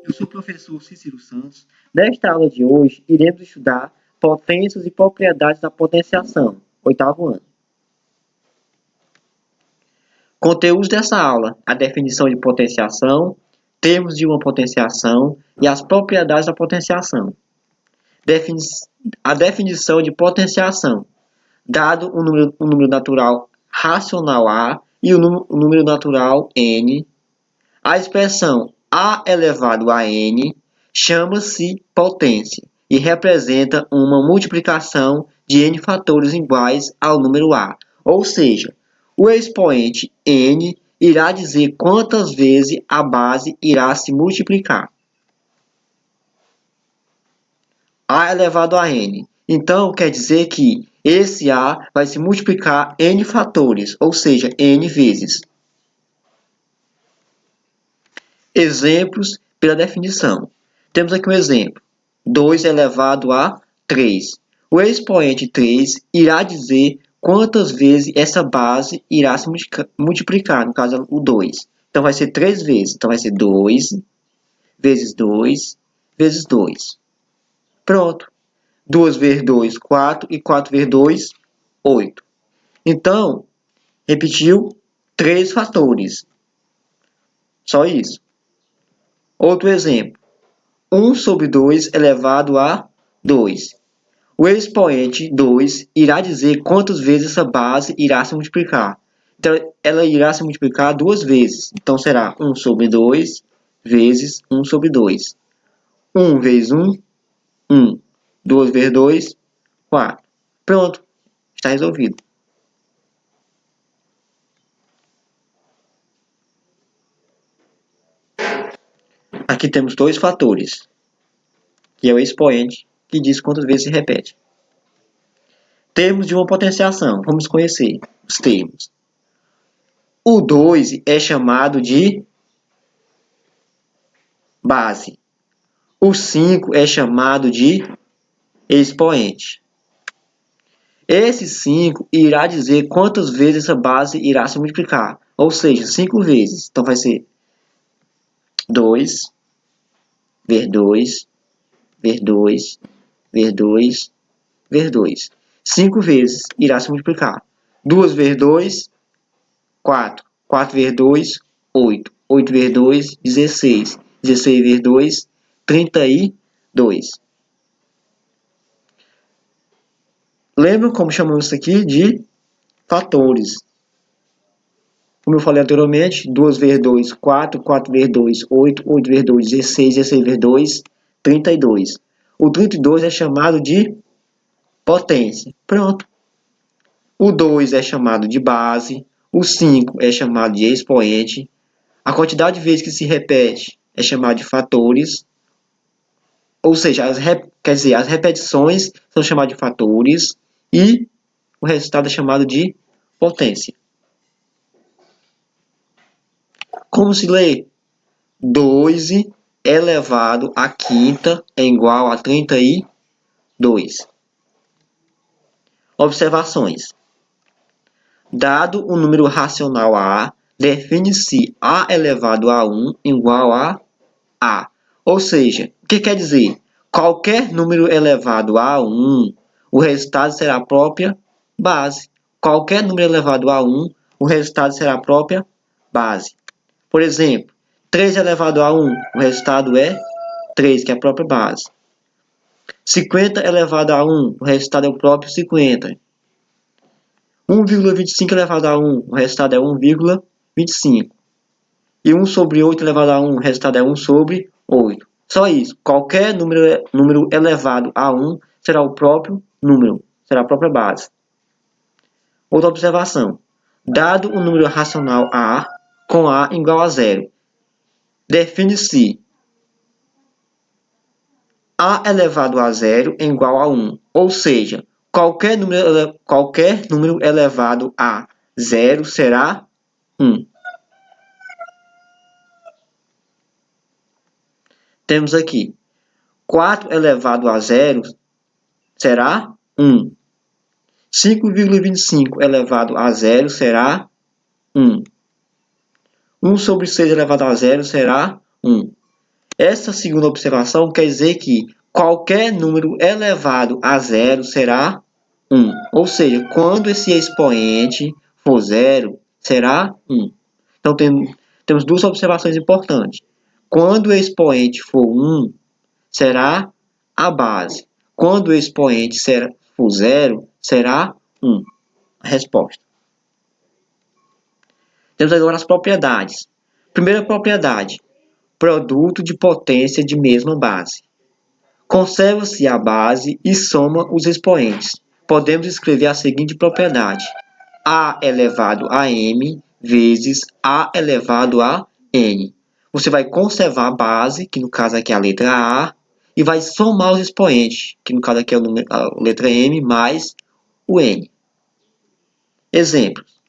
Eu sou o professor Cícero Santos. Nesta aula de hoje, iremos estudar potências e propriedades da potenciação, oitavo ano. Conteúdos dessa aula: a definição de potenciação, termos de uma potenciação e as propriedades da potenciação. A definição de potenciação: dado um número natural racional A e o número natural N, a expressão A elevado a N chama-se potência e representa uma multiplicação de N fatores iguais ao número A. Ou seja, o expoente N irá dizer quantas vezes a base irá se multiplicar. A elevado a N. Então, quer dizer que esse A vai se multiplicar N fatores, ou seja, N vezes. Exemplos pela definição. Temos aqui um exemplo. 2 elevado a 3. O expoente 3 irá dizer quantas vezes essa base irá se multiplicar, no caso o 2. Então vai ser 3 vezes. Então vai ser 2 vezes 2 vezes 2. Pronto. 2 vezes 2, 4 e 4 vezes 2, 8. Então, repetiu 3 fatores. Só isso. Outro exemplo. 1 sobre 2 elevado a 2. O expoente 2 irá dizer quantas vezes essa base irá se multiplicar. Então, ela irá se multiplicar 2 vezes. Então, será 1 sobre 2 vezes 1 sobre 2. 1 vezes 1, 1. 2 vezes 2, 4. Pronto. Está resolvido. Aqui temos dois fatores, que é o expoente, que diz quantas vezes se repete. Termos de uma potenciação. Vamos conhecer os termos. O 2 é chamado de base. O 5 é chamado de expoente. Esse 5 irá dizer quantas vezes essa base irá se multiplicar. Ou seja, 5 vezes. Então vai ser 2, vezes 2, vezes 2, vezes 2, vezes 2. 5 vezes irá se multiplicar. 2 vezes 2, 4. 4 vezes 2, 8. 8 vezes 2, 16. 16 vezes 2, 32. Lembra como chamamos isso aqui de fatores? Como eu falei anteriormente, 2 vezes 2, 4. 4 vezes 2, 8. 8 vezes 2, 16. 16 vezes 2, 32. O 32 é chamado de potência. Pronto. O 2 é chamado de base. O 5 é chamado de expoente. A quantidade de vezes que se repete é chamada de fatores. Ou seja, as repetições são chamadas de fatores e o resultado é chamado de potência. Como se lê? 2 elevado à quinta é igual a 32. Observações. Dado o número racional A, define-se A elevado a 1 igual a A. Ou seja, o que quer dizer? Qualquer número elevado a 1, o resultado será a própria base. Qualquer número elevado a 1, o resultado será a própria base. Por exemplo, 3 elevado a 1, o resultado é 3, que é a própria base. 50 elevado a 1, o resultado é o próprio 50. 1,25 elevado a 1, o resultado é 1,25. E 1 sobre 8 elevado a 1, o resultado é 1 sobre 8. Só isso. Qualquer número elevado a 1 será o próprio número, será a própria base. Outra observação. Dado o número racional A com A igual a 0, define-se A elevado a 0 é igual a 1. Ou seja, qualquer número elevado a 0 será 1. Temos aqui 4 elevado a 0 será 1. 5,25 elevado a 0 será 1. 1 sobre 6 elevado a 0 será 1. Essa segunda observação quer dizer que qualquer número elevado a zero será 1. Ou seja, quando esse expoente for zero, será 1. Então, temos duas observações importantes. Quando o expoente for 1, será a base. Quando o expoente for zero, será 1. A resposta. Temos agora as propriedades. Primeira propriedade, produto de potência de mesma base. Conserva-se a base e soma os expoentes. Podemos escrever a seguinte propriedade: a elevado a m vezes a elevado a n. Você vai conservar a base, que no caso aqui é a letra A, e vai somar os expoentes, que no caso aqui é a letra m mais o n. Exemplos: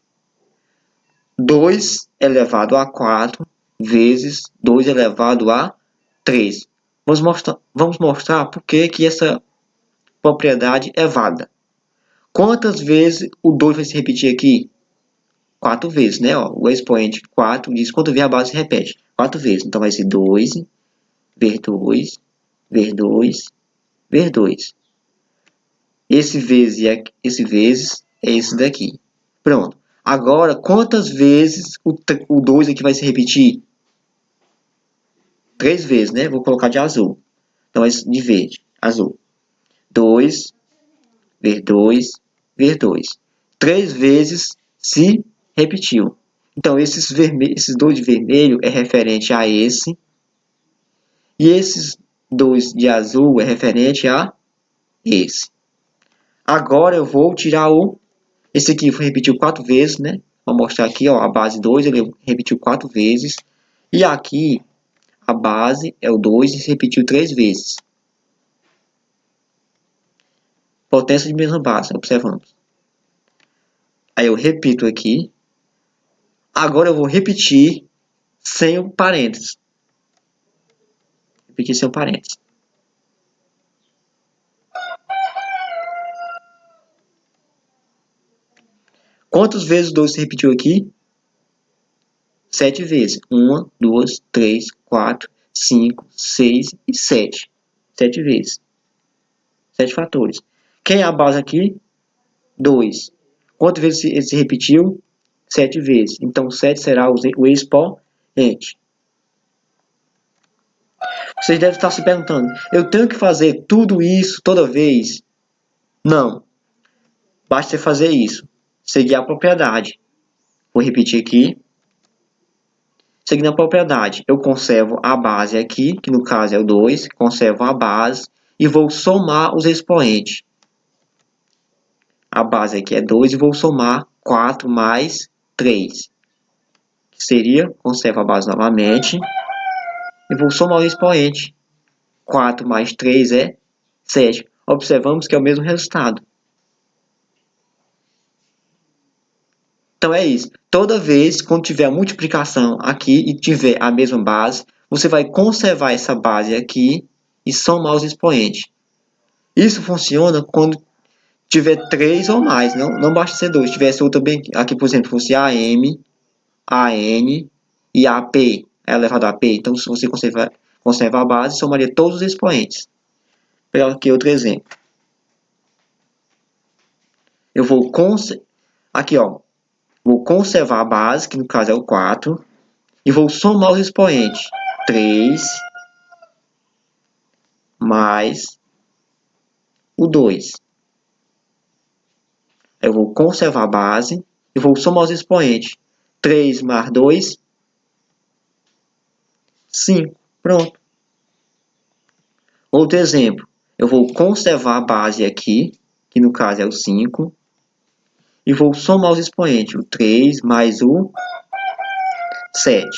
2 elevado a 4 vezes 2 elevado a 3. Vamos mostrar por que essa propriedade é válida. Quantas vezes o 2 vai se repetir aqui? 4 vezes, né? Ó, o expoente 4 diz quantas vezes a base se repete. 4 vezes. Então vai ser 2, vezes 2, vezes 2, vezes 2. Esse vezes é esse daqui. Pronto. Agora, quantas vezes o 2 aqui vai se repetir? 3 vezes, né? Vou colocar de azul. Então, de verde, azul. 2, vezes 2, vezes 2. 3 vezes se repetiu. Então, esses 2 de vermelho é referente a esse. E esses 2 de azul é referente a esse. Agora eu vou tirar esse aqui repetiu 4 vezes, né? Vou mostrar aqui, ó, a base 2, ele repetiu 4 vezes. E aqui, a base é o 2 e repetiu 3 vezes. Potência de mesma base, observamos. Aí eu repito aqui. Agora eu vou repetir sem o parênteses. Repetir sem o parênteses. Quantas vezes o 2 se repetiu aqui? 7 vezes. 1, 2, 3, 4, 5, 6 e 7. 7 vezes. 7 fatores. Quem é a base aqui? 2. Quantas vezes ele se repetiu? 7 vezes. Então, 7 será o expoente. Vocês devem estar se perguntando, eu tenho que fazer tudo isso toda vez? Não. Basta fazer isso. Seguir a propriedade. Vou repetir aqui. Seguindo a propriedade, eu conservo a base aqui, que no caso é o 2, conservo a base e vou somar os expoentes. A base aqui é 2 e vou somar 4 mais 3. Que seria, conservo a base novamente e vou somar o expoente. 4 mais 3 é 7. Observamos que é o mesmo resultado. Então é isso. Toda vez, quando tiver a multiplicação aqui e tiver a mesma base, você vai conservar essa base aqui e somar os expoentes. Isso funciona quando tiver 3 ou mais, não basta ser 2. Se tivesse outra bem aqui, por exemplo, fosse AM, AN e AP, é elevado a AP. Então, se você conservar a base, somaria todos os expoentes. Vou pegar aqui outro exemplo. Eu vou aqui, ó. Vou conservar a base, que no caso é o 4, e vou somar os expoentes. 3 mais o 2. Eu vou conservar a base e vou somar os expoentes. 3 mais 2, 5. Pronto. Outro exemplo. Eu vou conservar a base aqui, que no caso é o 5, e vou somar os expoentes. O 3 mais o 7.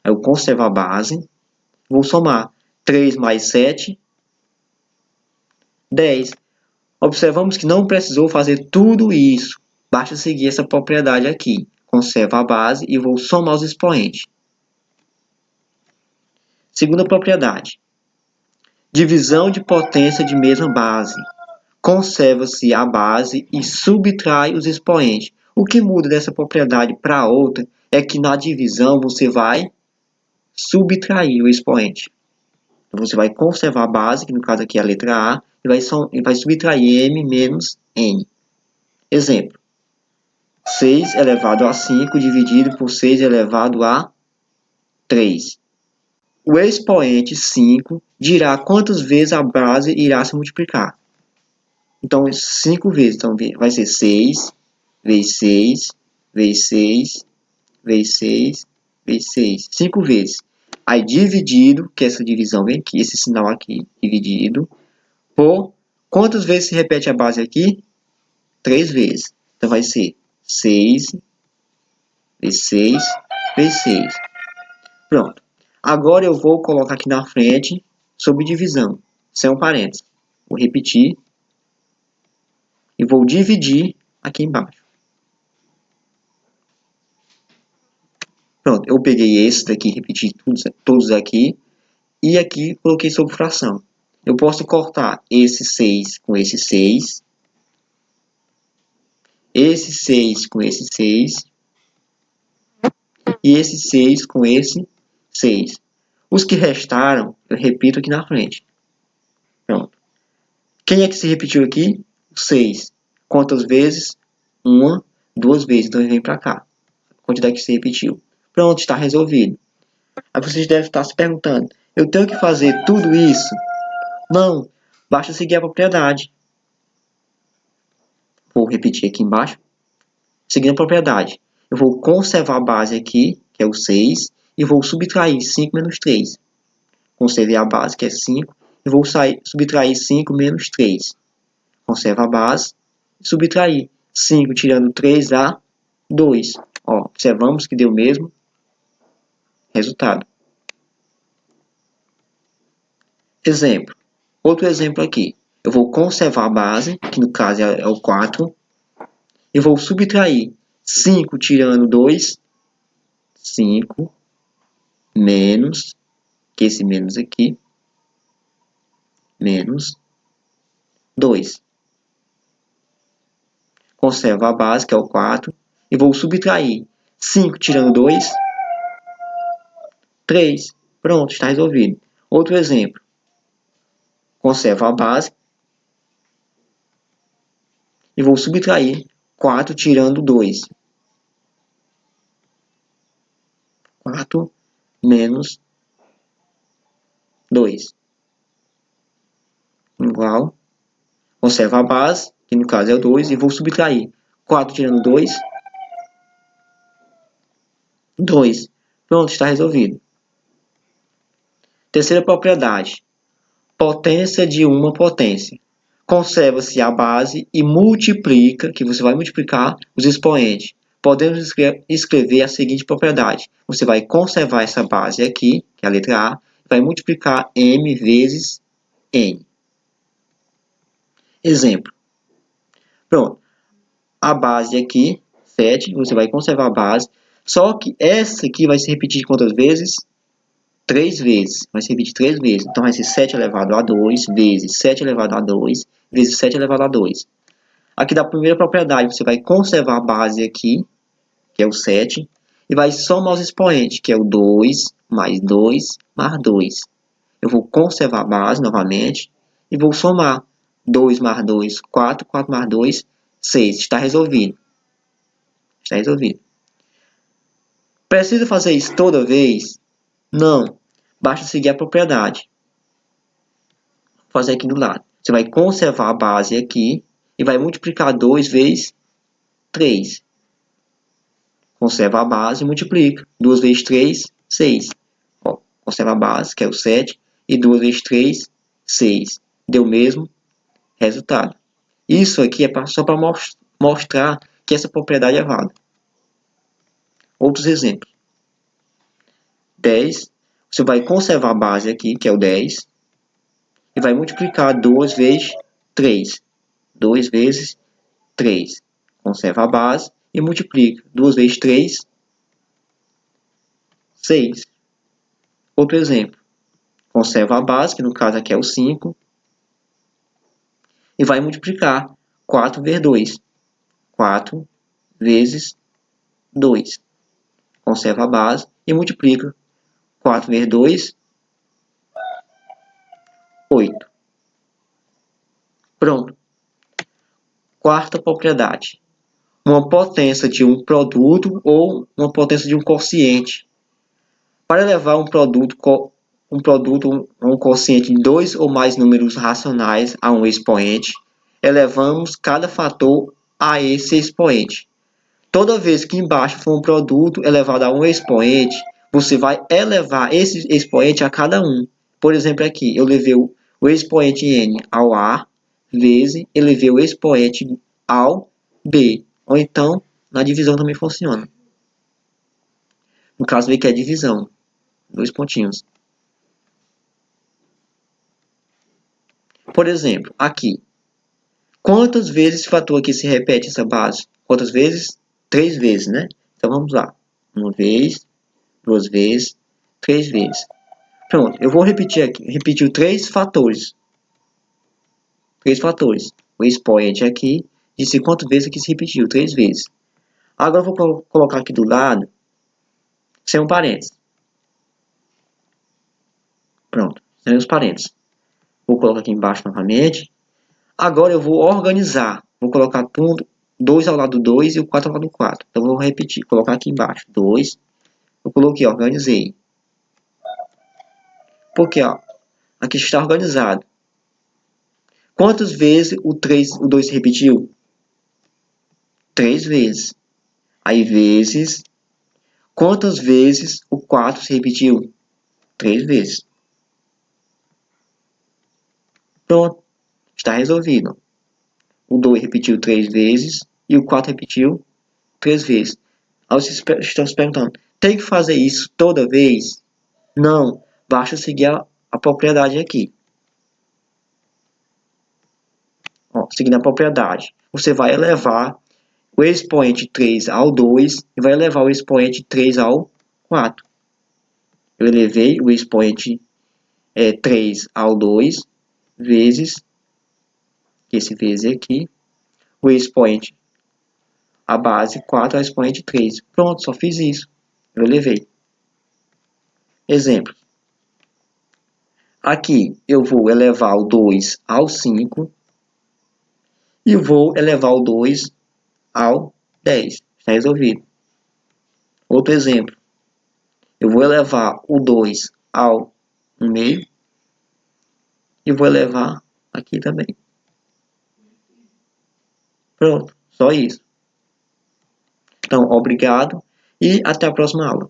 Eu conservo a base, vou somar 3 mais 7, 10. Observamos que não precisou fazer tudo isso. Basta seguir essa propriedade aqui. Conservo a base e vou somar os expoentes. Segunda propriedade. Divisão de potência de mesma base. Conserva-se a base e subtrai os expoentes. O que muda dessa propriedade para outra é que na divisão você vai subtrair o expoente. Então, você vai conservar a base, que no caso aqui é a letra A, e vai subtrair m menos n. Exemplo. 6 elevado a 5 dividido por 6 elevado a 3. O expoente 5 dirá quantas vezes a base irá se multiplicar. Então, 5 vezes. Então, vai ser 6, vezes 6, vezes 6, vezes 6, vezes 6. 5 vezes. Aí, dividido, que essa divisão vem aqui, esse sinal aqui, dividido, por quantas vezes se repete a base aqui? 3 vezes. Então, vai ser 6, vezes 6, vezes 6. Pronto. Agora eu vou colocar aqui na frente sobre divisão, sem um parênteses. Vou repetir e vou dividir aqui embaixo. Pronto, eu peguei esse daqui, repeti todos aqui, e aqui coloquei sobre fração. Eu posso cortar esse 6 com esse 6, esse 6 com esse 6, e esse 6 com esse 6. Os que restaram, eu repito aqui na frente. Pronto. Quem é que se repetiu aqui? 6. Quantas vezes? 1, 2 vezes. Então, ele vem para cá. A quantidade que se repetiu. Pronto, está resolvido. Aí vocês devem estar se perguntando, eu tenho que fazer tudo isso? Não, basta seguir a propriedade. Vou repetir aqui embaixo. Seguindo a propriedade. Eu vou conservar a base aqui, que é o 6, e vou subtrair 5 menos 3. Conservei a base, que é 5, e vou subtrair 5 menos 3. Conserva a base, subtrair 5 tirando 3 dá 2. Ó, observamos que deu o mesmo resultado. Exemplo. Outro exemplo aqui. Eu vou conservar a base, que no caso é o 4. E vou subtrair 5 tirando 2. 5 menos, que esse menos aqui, menos 2. Conservo a base, que é o 4. E vou subtrair 5 tirando 2. 3. Pronto, está resolvido. Outro exemplo. Conservo a base e vou subtrair 4 tirando 2. 4 menos 2. Igual. Conservo a base, que no caso é o 2, e vou subtrair 4 tirando 2. 2. Pronto, está resolvido. Terceira propriedade. Potência de uma potência. Conserva-se a base e multiplica, que você vai multiplicar os expoentes. Podemos escrever a seguinte propriedade. Você vai conservar essa base aqui, que é a letra A, vai multiplicar m vezes n. Exemplo. Pronto. A base aqui, 7, você vai conservar a base. Só que essa aqui vai se repetir quantas vezes? 3 vezes. Vai se repetir 3 vezes. Então, vai ser 7 elevado a 2 vezes 7 elevado a 2 vezes 7 elevado a 2. Aqui da primeira propriedade, você vai conservar a base aqui, que é o 7, e vai somar os expoentes, que é o 2 mais 2 mais 2. Eu vou conservar a base novamente e vou somar 2 mais 2, 4, 4 mais 2, 6. Está resolvido. Está resolvido. Precisa fazer isso toda vez? Não. Basta seguir a propriedade. Vou fazer aqui do lado. Você vai conservar a base aqui e vai multiplicar 2 vezes 3. Conserva a base e multiplica. 2 vezes 3, 6. Ó, conserva a base, que é o 7, e 2 vezes 3, 6. Deu o mesmo resultado. Isso aqui é só para mostrar que essa propriedade é válida. Outros exemplos. 10. Você vai conservar a base aqui, que é o 10, e vai multiplicar 2 vezes 3. 2 vezes 3. Conserva a base e multiplica. 2 vezes 3, 6. Outro exemplo. Conserva a base, que no caso aqui é o 5, e vai multiplicar 4 vezes 2. 4 vezes 2. Conserva a base e multiplica 4 vezes 2, 8. Pronto. Quarta propriedade. Uma potência de um produto ou uma potência de um quociente. Para elevar um produto a um quociente de 2 ou mais números racionais a um expoente, elevamos cada fator a esse expoente. Toda vez que embaixo for um produto elevado a um expoente, você vai elevar esse expoente a cada um. Por exemplo, aqui, eu levei o expoente n ao A, vezes elevei o expoente ao B. Ou então, na divisão também funciona. No caso, aqui é divisão. 2 pontinhos. Por exemplo, aqui. Quantas vezes esse fator aqui se repete essa base? Quantas vezes? 3 vezes, né? Então, vamos lá. 1 vez, 2 vezes, 3 vezes. Pronto, eu vou repetir aqui. Repetiu 3 fatores. 3 fatores. O expoente aqui disse quantas vezes aqui se repetiu. 3 vezes. Agora eu vou colocar aqui do lado, sem um parênteses. Pronto, sem os parênteses. Vou colocar aqui embaixo novamente. Agora eu vou organizar. Vou colocar tudo, 2 ao lado do 2 e o 4 ao lado do 4. Então, eu vou repetir. Colocar aqui embaixo. 2. Eu coloquei, organizei. Porque, ó, aqui está organizado. Quantas vezes o 2 se repetiu? 3 vezes. Aí, vezes. Quantas vezes o 4 se repetiu? 3 vezes. Pronto. Está resolvido. O 2 repetiu 3 vezes e o 4 repetiu 3 vezes. Aí vocês estão se perguntando, tem que fazer isso toda vez? Não, basta seguir a propriedade aqui. Ó, seguindo a propriedade, você vai elevar o expoente 3 ao 2 e vai elevar o expoente 3 ao 4. Eu elevei o expoente 3 ao 2 vezes, esse vezes aqui, o expoente, a base 4 ao expoente 3. Pronto, só fiz isso. Eu elevei. Exemplo. Aqui eu vou elevar o 2 ao 5 e vou elevar o 2 ao 10. Está resolvido. Outro exemplo. Eu vou elevar o 2 ao 1/2 e vou elevar aqui também. Pronto, só isso. Então, obrigado e até a próxima aula.